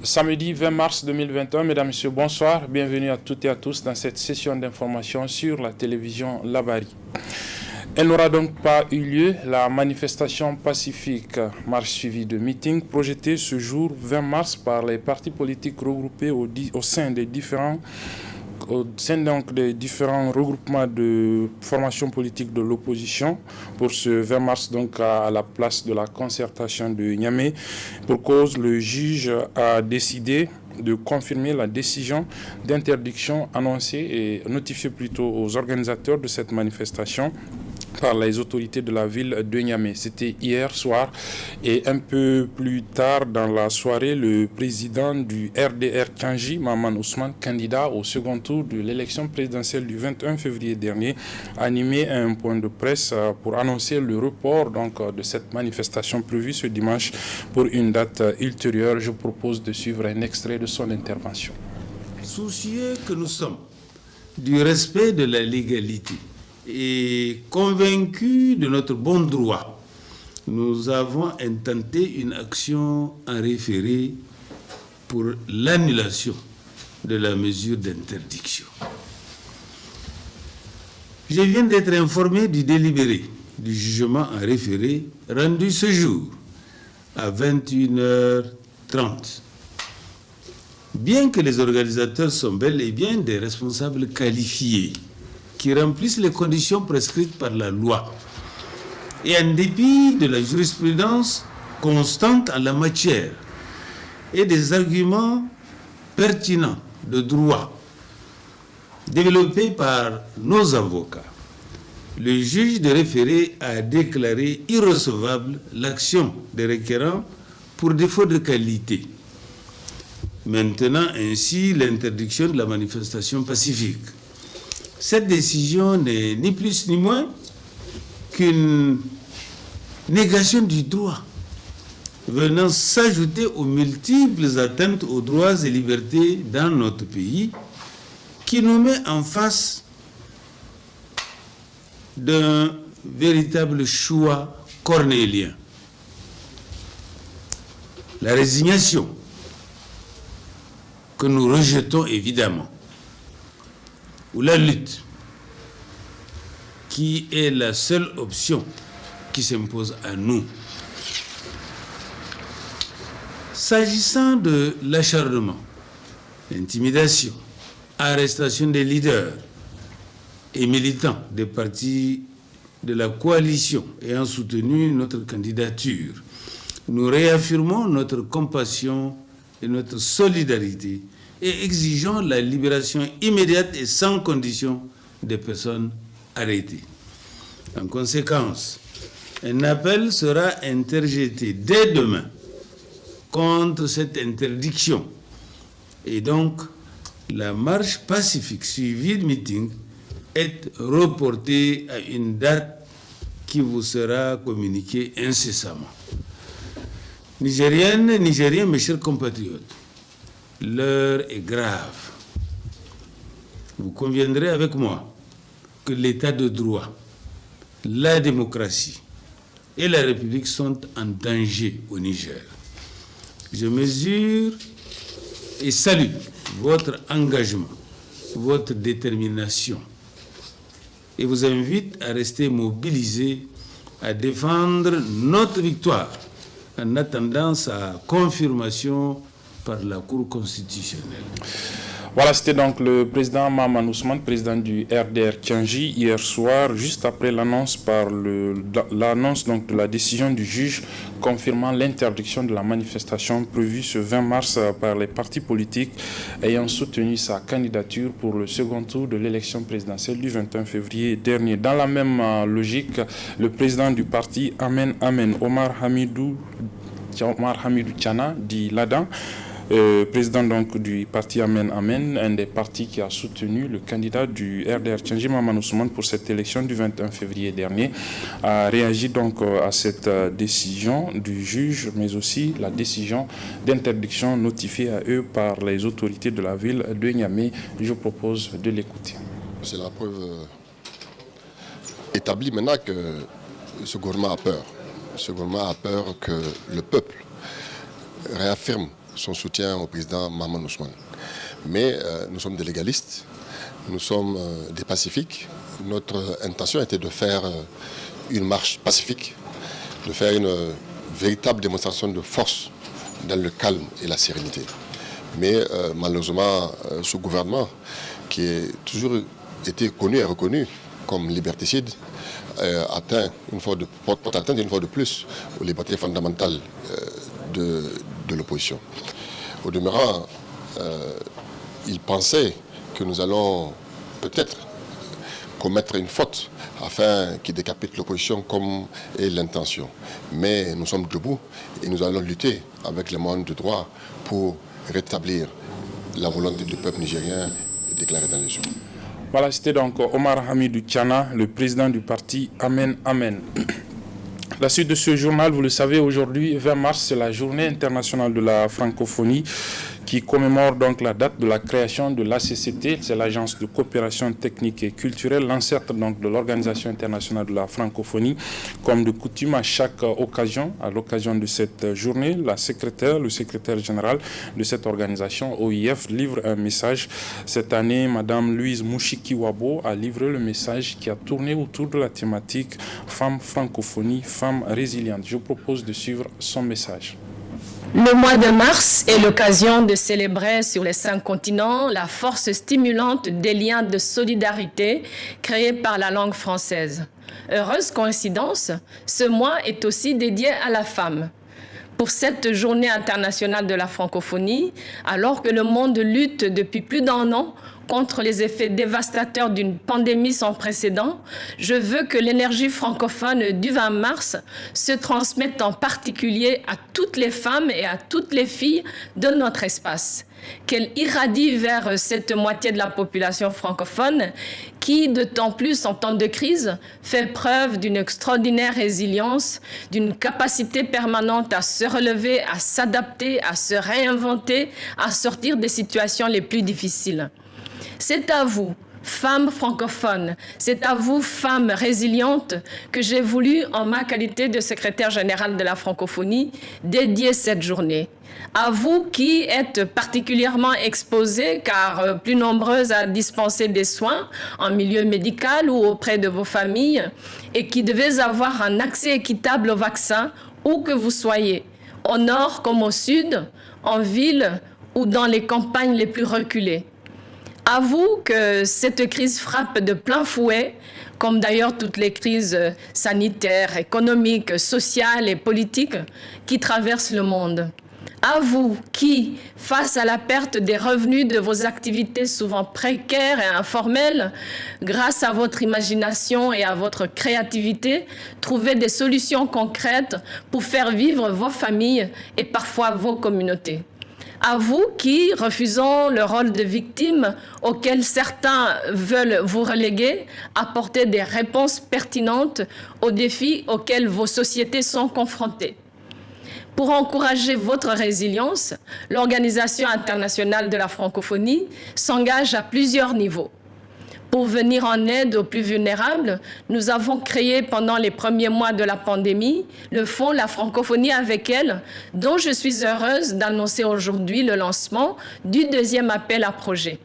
Samedi 20 mars 2021, mesdames et messieurs, bonsoir. Bienvenue à toutes et à tous dans cette session d'information sur la télévision Labari. Elle n'aura donc pas eu lieu. La manifestation pacifique, marche suivie de meeting, projetée ce jour 20 mars par les partis politiques regroupés au sein des différents regroupements de formations politiques de l'opposition pour ce 20 mars donc à la place de la concertation de Niamey. Pour cause, le juge a décidé de confirmer la décision d'interdiction annoncée et notifiée plutôt aux organisateurs de cette manifestation par les autorités de la ville de Niamey. C'était hier soir et un peu plus tard dans la soirée, le président du RDR Tchangi, Maman Ousmane, candidat au second tour de l'élection présidentielle du 21 février dernier, a animé un point de presse pour annoncer le report de cette manifestation prévue ce dimanche pour une date ultérieure. Je propose de suivre un extrait de son intervention. Soucieux que nous sommes du respect de la légalité et convaincus de notre bon droit, nous avons intenté une action en référé pour l'annulation de la mesure d'interdiction. Je viens d'être informé du délibéré du jugement en référé rendu ce jour à 21h30. Bien que les organisateurs sont bel et bien des responsables qualifiés qui remplissent les conditions prescrites par la loi, et en dépit de la jurisprudence constante en la matière et des arguments pertinents de droit développés par nos avocats, le juge de référé a déclaré irrecevable l'action des requérants pour défaut de qualité, maintenant ainsi l'interdiction de la manifestation pacifique. Cette décision n'est ni plus ni moins qu'une négation du droit, venant s'ajouter aux multiples atteintes aux droits et libertés dans notre pays, qui nous met en face d'un véritable choix cornélien. La résignation, que nous rejetons évidemment, ou la lutte, qui est la seule option qui s'impose à nous. S'agissant de l'acharnement, l'intimidation, arrestation des leaders et militants des partis de la coalition ayant soutenu notre candidature, nous réaffirmons notre compassion et notre solidarité et exigeons la libération immédiate et sans condition des personnes arrêtées. En conséquence, un appel sera interjeté dès demain contre cette interdiction et donc la marche pacifique suivie de meeting est reportée à une date qui vous sera communiquée incessamment. Nigériennes, Nigériens, mes chers compatriotes, l'heure est grave. Vous conviendrez avec moi que l'état de droit, la démocratie et la République sont en danger au Niger. Je mesure et salue votre engagement, votre détermination et vous invite à rester mobilisés à défendre notre victoire en attendant sa confirmation par la Cour constitutionnelle. Voilà, c'était donc le président Maman Ousmane, président du RDR Tchangi, hier soir, juste après l'annonce donc de la décision du juge confirmant l'interdiction de la manifestation prévue ce 20 mars par les partis politiques ayant soutenu sa candidature pour le second tour de l'élection présidentielle du 21 février dernier. Dans la même logique, le président du parti Amen Amen, Omar Hamidou Tchana, dit Ladan, président donc du parti Amen Amen, un des partis qui a soutenu le candidat du RDR Tchangi Maman Ousmane pour cette élection du 21 février dernier, a réagi donc à cette décision du juge, mais aussi la décision d'interdiction notifiée à eux par les autorités de la ville de Niamey. Je propose de l'écouter. C'est la preuve établie maintenant que ce gouvernement a peur. Ce gouvernement a peur que le peuple réaffirme son soutien au président Maman Ousmane. Mais nous sommes des légalistes, nous sommes des pacifiques. Notre intention était de faire une marche pacifique, de faire une véritable démonstration de force dans le calme et la sérénité. Mais malheureusement, ce gouvernement, qui a toujours été connu et reconnu comme liberticide, atteint porte atteinte une fois de plus aux libertés fondamentales de l'opposition. Au demeurant, il pensait que nous allons peut-être commettre une faute afin qu'il décapite l'opposition comme est l'intention. Mais nous sommes debout et nous allons lutter avec les moyens de droit pour rétablir la volonté du peuple nigérien déclarée dans les urnes. Voilà, c'était donc Omar Hamidou Tiana, le président du parti Amen Amen. La suite de ce journal, vous le savez, aujourd'hui, 20 mars, c'est la journée internationale de la francophonie qui commémore donc la date de la création de l'ACCT, c'est l'Agence de coopération technique et culturelle, l'ancêtre donc de l'Organisation internationale de la francophonie. Comme de coutume, à chaque occasion, à l'occasion de cette journée, le secrétaire général de cette organisation, OIF, livre un message. Cette année, Madame Louise Mouchiki-Wabo a livré le message qui a tourné autour de la thématique Femmes francophonie, femmes résilientes. Je vous propose de suivre son message. Le mois de mars est l'occasion de célébrer sur les 5 continents la force stimulante des liens de solidarité créés par la langue française. Heureuse coïncidence, ce mois est aussi dédié à la femme. Pour cette journée internationale de la francophonie, alors que le monde lutte depuis plus d'1 an contre les effets dévastateurs d'une pandémie sans précédent, je veux que l'énergie francophone du 20 mars se transmette en particulier à toutes les femmes et à toutes les filles de notre espace. Qu'elle irradie vers cette moitié de la population francophone qui, d'autant plus en temps de crise, fait preuve d'une extraordinaire résilience, d'une capacité permanente à se relever, à s'adapter, à se réinventer, à sortir des situations les plus difficiles. C'est à vous, femmes francophones, c'est à vous, femmes résilientes, que j'ai voulu, en ma qualité de secrétaire général de la francophonie, dédier cette journée. À vous qui êtes particulièrement exposées, car plus nombreuses à dispenser des soins en milieu médical ou auprès de vos familles, et qui devez avoir un accès équitable au vaccin, où que vous soyez, au nord comme au sud, en ville ou dans les campagnes les plus reculées. Avoue que cette crise frappe de plein fouet, comme d'ailleurs toutes les crises sanitaires, économiques, sociales et politiques qui traversent le monde. À vous qui, face à la perte des revenus de vos activités souvent précaires et informelles, grâce à votre imagination et à votre créativité, trouvez des solutions concrètes pour faire vivre vos familles et parfois vos communautés. À vous qui, refusant le rôle de victime auquel certains veulent vous reléguer, apportez des réponses pertinentes aux défis auxquels vos sociétés sont confrontées. Pour encourager votre résilience, l'Organisation internationale de la francophonie s'engage à plusieurs niveaux. Pour venir en aide aux plus vulnérables, nous avons créé pendant les premiers mois de la pandémie le fonds La Francophonie avec elle, dont je suis heureuse d'annoncer aujourd'hui le lancement du 2e appel à projet.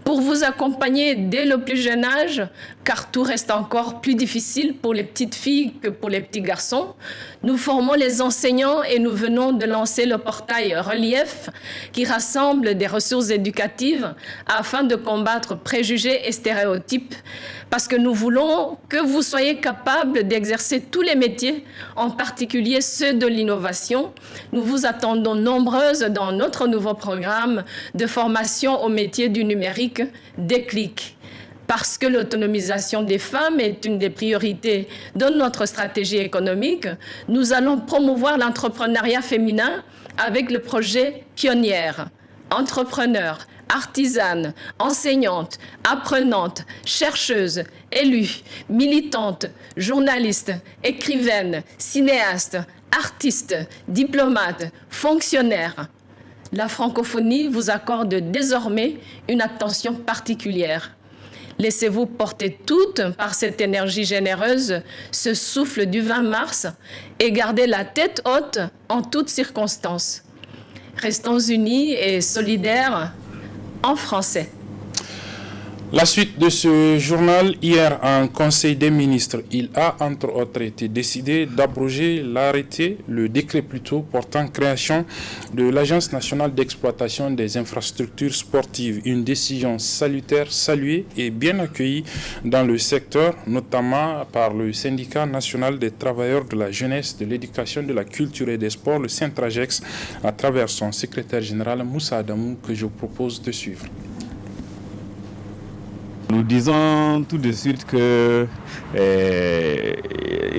Pour vous accompagner dès le plus jeune âge, car tout reste encore plus difficile pour les petites filles que pour les petits garçons, nous formons les enseignants et nous venons de lancer le portail Relief qui rassemble des ressources éducatives afin de combattre préjugés et stéréotypes, parce que nous voulons que vous soyez capables d'exercer tous les métiers, en particulier ceux de l'innovation. Nous vous attendons nombreuses dans notre nouveau programme de formation au métier du numérique, Déclic. Parce que l'autonomisation des femmes est une des priorités de notre stratégie économique, nous allons promouvoir l'entrepreneuriat féminin avec le projet Pionnière. Entrepreneurs, artisanes, enseignantes, apprenantes, chercheuses, élues, militantes, journalistes, écrivaines, cinéastes, artistes, diplomates, fonctionnaires. La francophonie vous accorde désormais une attention particulière. Laissez-vous porter toutes par cette énergie généreuse, ce souffle du 20 mars, et gardez la tête haute en toutes circonstances. Restons unis et solidaires en français. La suite de ce journal, hier en Conseil des ministres, il a entre autres été décidé d'abroger l'arrêté, le décret plutôt, portant création de l'Agence nationale d'exploitation des infrastructures sportives. Une décision salutaire, saluée et bien accueillie dans le secteur, notamment par le syndicat national des travailleurs de la jeunesse, de l'éducation, de la culture et des sports, le Syntragex, à travers son secrétaire général Moussa Adamou, que je propose de suivre. Nous disons tout de suite qu'il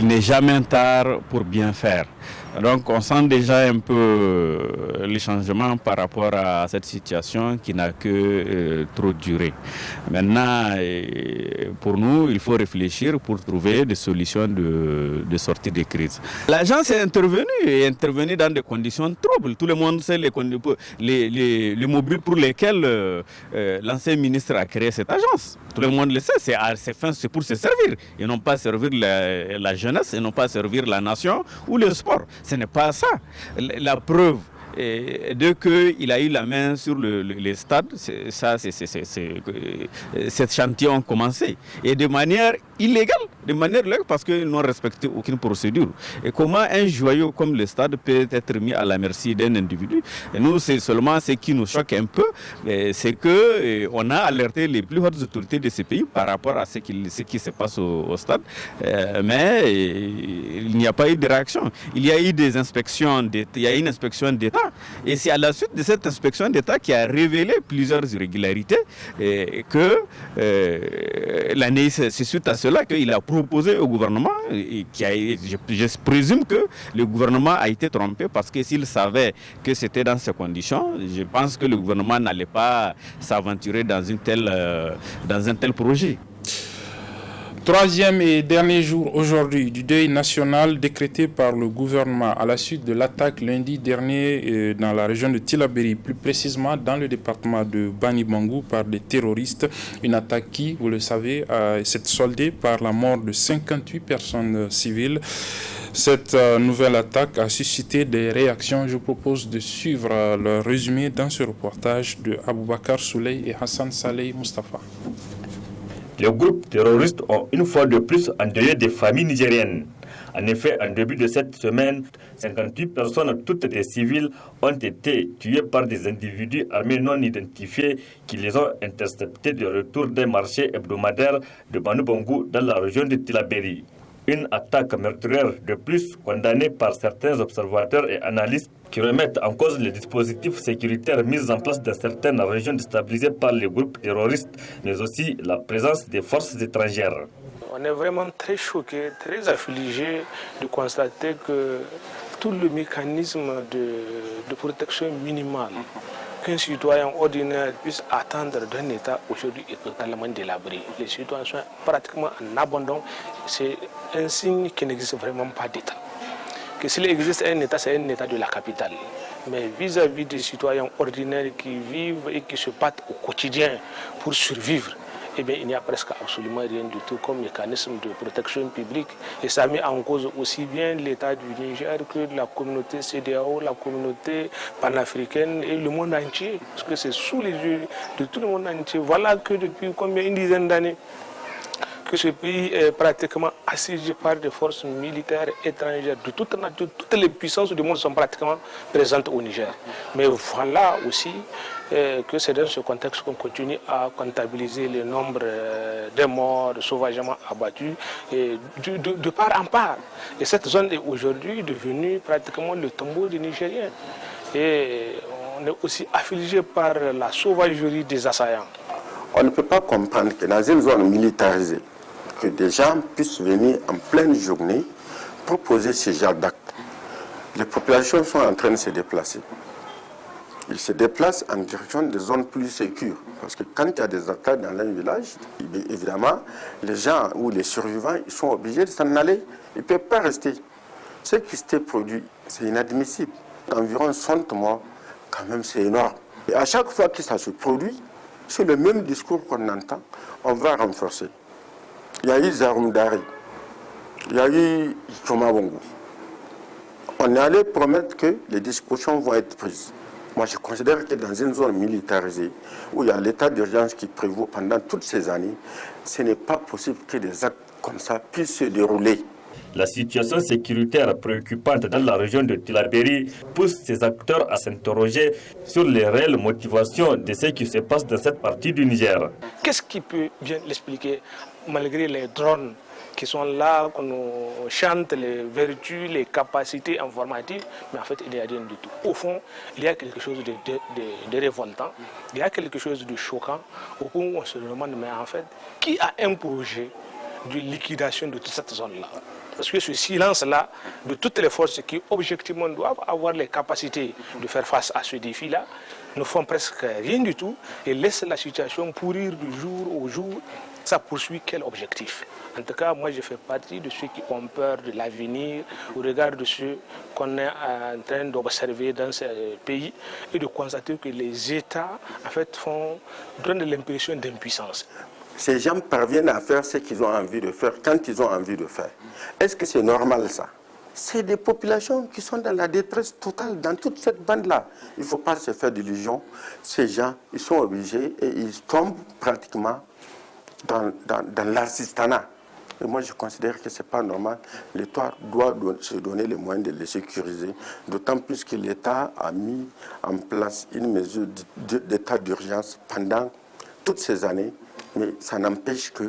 n'est jamais tard pour bien faire. Donc on sent déjà un peu les changements par rapport à cette situation qui n'a que trop duré. Maintenant, pour nous, il faut réfléchir pour trouver des solutions de sortie de crise. L'agence est intervenue dans des conditions troubles. Tout le monde sait les mobiles pour lesquels l'ancien ministre a créé cette agence. Tout le monde le sait, c'est pour se servir. Et non pas servir la jeunesse, et non pas servir la nation ou le sport. Ce n'est pas ça. La preuve, dès qu'il a eu la main sur les stades, ces chantiers ont commencé. Et de manière illégale, parce qu'ils n'ont respecté aucune procédure. Et comment un joyau comme le stade peut être mis à la merci d'un individu? Et nous, c'est seulement ce qui nous choque un peu, c'est qu'on a alerté les plus hautes autorités de ce pays par rapport à ce qui se passe au stade. Mais il n'y a pas eu de réaction. Il y a eu des inspections, il y a une inspection d'État. Et c'est à la suite de cette inspection d'État qui a révélé plusieurs irrégularités et que c'est suite à cela qu'il a proposé au gouvernement, et je présume que le gouvernement a été trompé parce que s'il savait que c'était dans ces conditions, je pense que le gouvernement n'allait pas s'aventurer dans un tel projet. Troisième et dernier jour aujourd'hui du deuil national décrété par le gouvernement à la suite de l'attaque lundi dernier dans la région de Tillabéri, plus précisément dans le département de Bani Bangou par des terroristes. Une attaque qui, vous le savez, s'est soldée par la mort de 58 personnes civiles. Cette nouvelle attaque a suscité des réactions. Je propose de suivre le résumé dans ce reportage de Aboubakar Souley et Hassan Saleh Mustafa. Les groupes terroristes ont une fois de plus endeuillé des familles nigériennes. En effet, en début de cette semaine, 58 personnes, toutes des civils, ont été tuées par des individus armés non identifiés qui les ont interceptés de retour d'un marché hebdomadaire de Bani Bangou dans la région de Tillabéri. Une attaque meurtrière de plus condamnée par certains observateurs et analystes qui remettent en cause les dispositifs sécuritaires mis en place dans certaines régions déstabilisées par les groupes terroristes, mais aussi la présence des forces étrangères. On est vraiment très choqués, très affligés de constater que tout le mécanisme de protection minimale qu'un citoyen ordinaire puisse attendre d'un État aujourd'hui est totalement délabré. Les citoyens sont pratiquement en abandon. C'est un signe qu'il n'existe vraiment pas d'État. Que s'il existe un État, c'est un État de la capitale. Mais vis-à-vis des citoyens ordinaires qui vivent et qui se battent au quotidien pour survivre, eh bien, il n'y a presque absolument rien du tout comme mécanisme de protection publique. Et ça met en cause aussi bien l'État du Niger que la communauté CEDEAO, la communauté panafricaine et le monde entier. Parce que c'est sous les yeux de tout le monde entier. Voilà que depuis une dizaine d'années, que ce pays est pratiquement assiégé par des forces militaires étrangères de toute nature. Toutes les puissances du monde sont pratiquement présentes au Niger. Mais voilà aussi que c'est dans ce contexte qu'on continue à comptabiliser le nombre de morts sauvagement abattus de part en part. Et cette zone est aujourd'hui devenue pratiquement le tombeau des Nigériens. Et on est aussi affligé par la sauvagerie des assaillants. On ne peut pas comprendre que dans une zone militarisée, que des gens puissent venir en pleine journée proposer ce genre d'actes. Les populations sont en train de se déplacer. Ils se déplacent en direction des zones plus sécures. Parce que quand il y a des attaques dans un village, évidemment, les gens ou les survivants ils sont obligés de s'en aller. Ils ne peuvent pas rester. Ce qui s'est produit, c'est inadmissible. Environ 60 morts, quand même, c'est énorme. Et à chaque fois que ça se produit, c'est le même discours qu'on entend, on va renforcer. Il y a eu Zaroumdari, il y a eu Choma Bongo. On est allé promettre que les dispositions vont être prises. Moi, je considère que dans une zone militarisée, où il y a l'état d'urgence qui prévaut pendant toutes ces années, ce n'est pas possible que des actes comme ça puissent se dérouler. La situation sécuritaire préoccupante dans la région de Tillabéri pousse ces acteurs à s'interroger sur les réelles motivations de ce qui se passe dans cette partie du Niger. Qu'est-ce qui peut bien l'expliquer malgré les drones qui sont là, qu'on nous chante les vertus, les capacités informatives, mais en fait il n'y a rien du tout. Au fond, il y a quelque chose de révoltant, il y a quelque chose de choquant, au point où on se demande, mais en fait, qui a un projet de liquidation de toute cette zone-là? Parce que ce silence-là, de toutes les forces qui objectivement doivent avoir les capacités de faire face à ce défi-là, ne font presque rien du tout et laissent la situation pourrir du jour au jour. Ça poursuit quel objectif? En tout cas, moi je fais partie de ceux qui ont peur de l'avenir au regard de ce qu'on est en train d'observer dans ces pays et de constater que les États en fait donnent l'impression d'impuissance. Ces gens parviennent à faire ce qu'ils ont envie de faire quand ils ont envie de faire. Est-ce que c'est normal ça? C'est des populations qui sont dans la détresse totale dans toute cette bande-là. Il ne faut pas se faire d'illusions. Ces gens, ils sont obligés et ils tombent pratiquement dans l'assistanat. Et moi, je considère que ce n'est pas normal. L'État doit se donner les moyens de les sécuriser, d'autant plus que l'État a mis en place une mesure d'état d'urgence pendant toutes ces années. Mais ça n'empêche que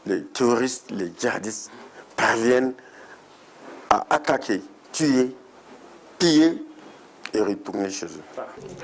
les terroristes, les djihadistes parviennent à attaquer, tuer, piller et retourner chez eux.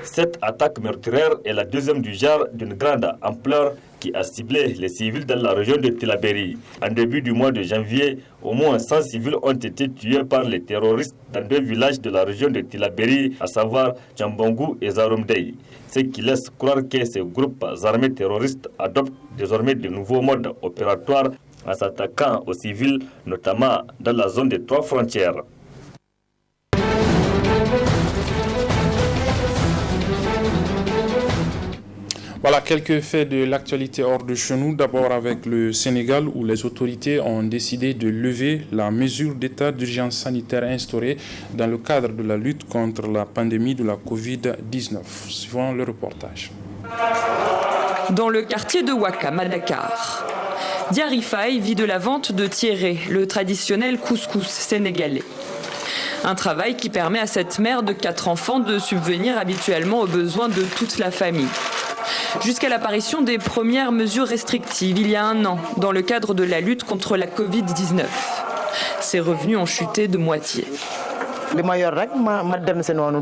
Cette attaque meurtrière est la deuxième du genre d'une grande ampleur qui a ciblé les civils dans la région de Tillabéri. En début du mois de janvier, au moins 100 civils ont été tués par les terroristes dans 2 villages de la région de Tillabéri, à savoir Djambongu et Zarumdei. Ce qui laisse croire que ces groupes armés terroristes adoptent désormais de nouveaux modes opératoires en s'attaquant aux civils, notamment dans la zone des 3 frontières. Voilà quelques faits de l'actualité hors de chez nous. D'abord avec le Sénégal où les autorités ont décidé de lever la mesure d'état d'urgence sanitaire instaurée dans le cadre de la lutte contre la pandémie de la Covid-19. Suivant le reportage. Dans le quartier de Ouakam à Dakar, Diary Faye vit de la vente de tiéré, le traditionnel couscous sénégalais. Un travail qui permet à cette mère de 4 enfants de subvenir habituellement aux besoins de toute la famille. Jusqu'à l'apparition des premières mesures restrictives il y a 1 an, dans le cadre de la lutte contre la Covid-19. Ses revenus ont chuté de moitié.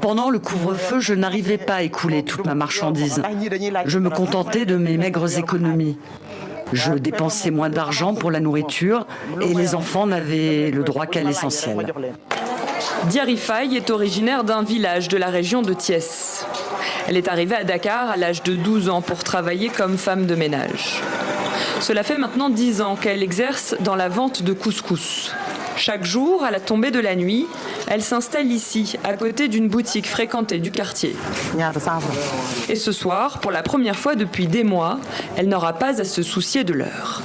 Pendant le couvre-feu, je n'arrivais pas à écouler toute ma marchandise. Je me contentais de mes maigres économies. Je dépensais moins d'argent pour la nourriture et les enfants n'avaient le droit qu'à l'essentiel. Diary Faye est originaire d'un village de la région de Thiès. Elle est arrivée à Dakar à l'âge de 12 ans pour travailler comme femme de ménage. Cela fait maintenant 10 ans qu'elle exerce dans la vente de couscous. Chaque jour, à la tombée de la nuit, elle s'installe ici, à côté d'une boutique fréquentée du quartier. Et ce soir, pour la première fois depuis des mois, elle n'aura pas à se soucier de l'heure.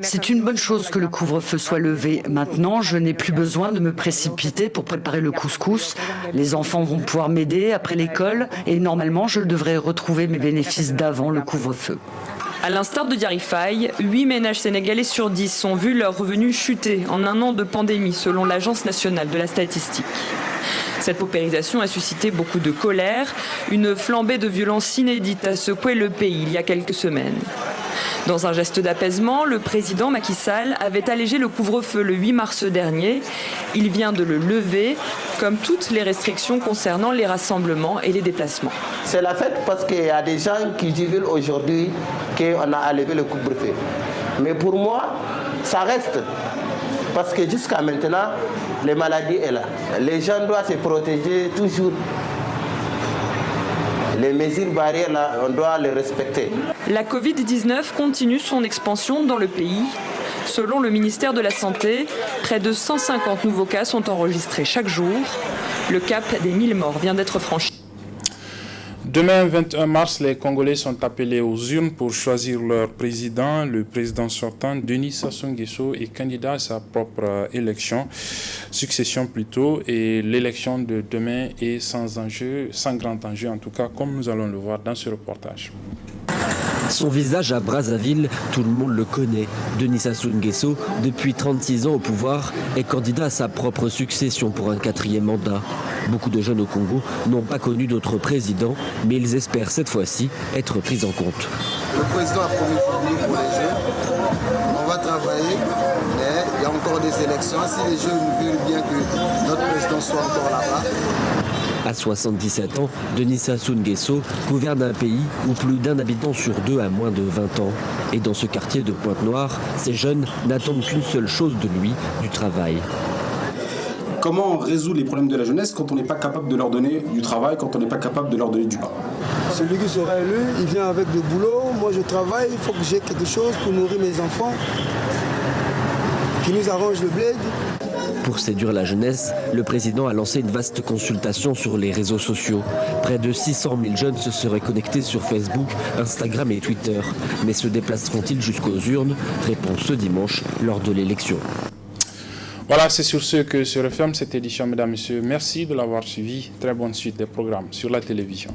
C'est une bonne chose que le couvre-feu soit levé. Maintenant, je n'ai plus besoin de me précipiter pour préparer le couscous. Les enfants vont pouvoir m'aider après l'école et normalement, je devrais retrouver mes bénéfices d'avant le couvre-feu. À l'instar de Diary Faye, 8 ménages sénégalais sur 10 ont vu leurs revenus chuter en 1 an de pandémie, selon l'Agence nationale de la statistique. Cette paupérisation a suscité beaucoup de colère. Une flambée de violence inédite a secoué le pays il y a quelques semaines. Dans un geste d'apaisement, le président Macky Sall avait allégé le couvre-feu le 8 mars dernier. Il vient de le lever, comme toutes les restrictions concernant les rassemblements et les déplacements. C'est la fête parce qu'il y a des gens qui jubilent aujourd'hui qu'on a enlevé le couvre-feu. Mais pour moi, ça reste. Parce que jusqu'à maintenant, les maladies sont là. Les gens doivent se protéger toujours. Les mesures barrières, là, on doit les respecter. La Covid-19 continue son expansion dans le pays. Selon le ministère de la Santé, près de 150 nouveaux cas sont enregistrés chaque jour. Le cap des 1000 morts vient d'être franchi. Demain, 21 mars, les Congolais sont appelés aux urnes pour choisir leur président. Le président sortant, Denis Sassou Nguesso, est candidat à sa propre succession plutôt. Et l'élection de demain est sans enjeu, sans grand enjeu en tout cas, comme nous allons le voir dans ce reportage. Son visage à Brazzaville, tout le monde le connaît. Denis Sassou Nguesso, depuis 36 ans au pouvoir, est candidat à sa propre succession pour un 4e mandat. Beaucoup de jeunes au Congo n'ont pas connu d'autre président, mais ils espèrent cette fois-ci être pris en compte. Le président a promis pour les jeunes. On va travailler, mais il y a encore des élections. Si les jeunes veulent bien que notre président soit encore là-bas. À 77 ans, Denis Sassou Nguesso gouverne un pays où plus d'un habitant sur 2 a moins de 20 ans. Et dans ce quartier de Pointe-Noire, ces jeunes n'attendent qu'une seule chose de lui, du travail. Comment on résout les problèmes de la jeunesse quand on n'est pas capable de leur donner du travail, quand on n'est pas capable de leur donner du pain? Celui qui sera élu, il vient avec du boulot. Moi, je travaille, il faut que j'ai quelque chose pour nourrir mes enfants, qui nous arrange le bled. Pour séduire la jeunesse, le président a lancé une vaste consultation sur les réseaux sociaux. Près de 600 000 jeunes se seraient connectés sur Facebook, Instagram et Twitter. Mais se déplaceront-ils jusqu'aux urnes? Réponse ce dimanche lors de l'élection. Voilà, c'est sur ce que se referme cette édition, mesdames et messieurs. Merci de l'avoir suivi. Très bonne suite des programmes sur la télévision.